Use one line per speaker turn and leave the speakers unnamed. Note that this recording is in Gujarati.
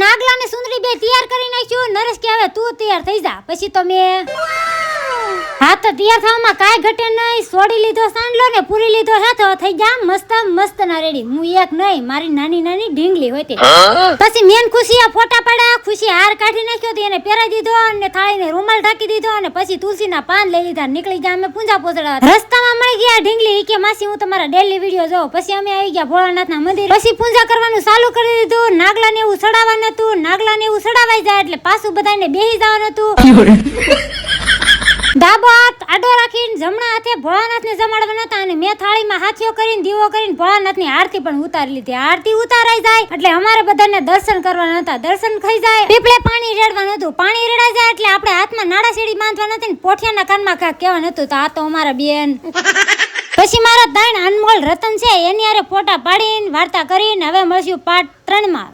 નાગલા ને સુંદરી બે તૈયાર કરી નાખ્યું. નરેશ કે હવે તું તૈયાર થઈ જા. પછી તો મેં હા તો તૈયાર થવામાં કાંઈ ઘટે નહીં. છોડી લીધો સાંડલો ને પૂરી લીધો હાથો. થઈ જા મસ્ત મસ્ત ના રેડી. હું એક નહીં મારી નાની નાની ઢીંગલી હોય તે. પછી મેન ખુશી આ ફોટા પાડ્યા. ખુશી હાર કાઢી નાખ્યો તો એને પહેરાઈ દીધો અને થાળીને રૂમાલ ઢાંકી દીધો અને પછી તુલસીના પાન લઈ લીધા. નીકળી ગયા અમે પૂંજા પોચડાવા. રસ્તામાં મળી ગયા ઢીંગલી કે માસી હું તમારા ડેલી વિડીયો જોઉં. પછી અમે આવી ગયા ભોળાનાથના મંદિર. પછી પૂંજા કરવાનું ચાલુ કરી દીધું. નાગલાને એવું સડાવવાનું હતું. નાગલાને એવું સડાવાઈ જાય એટલે પાછું બધાને બેહી જવાનું હતું. ડાબો હાથ આડો રાખીને જમણા હાથે ભોળાનાથને જમાડવાના હતા અને મેં થાળીમાં હાથીઓ કરીને દીવો કરીને ભોળાનાથની આરતી પણ ઉતારી લીધી. આરતી ઉતારાઈ જાય એટલે અમારે બધાને દર્શન કરવાના હતા. દર્શન થઈ જાય પીપળે પાણી રેડવાનું હતું. પાણી રેડાઈ જાય એટલે આપણે હાથમાં નાડા શેડી બાંધવાના હતા ને પોઠિયાના કાનમાં કાંક કહેવાનું હતું. તો આ તો અમારા બેન. પછી મારા દાણ અનમોલ રતન છે એની હારે ફોટા પાડીને વાર્તા કરીને હવે મળશું પાર્ટ 3 માં.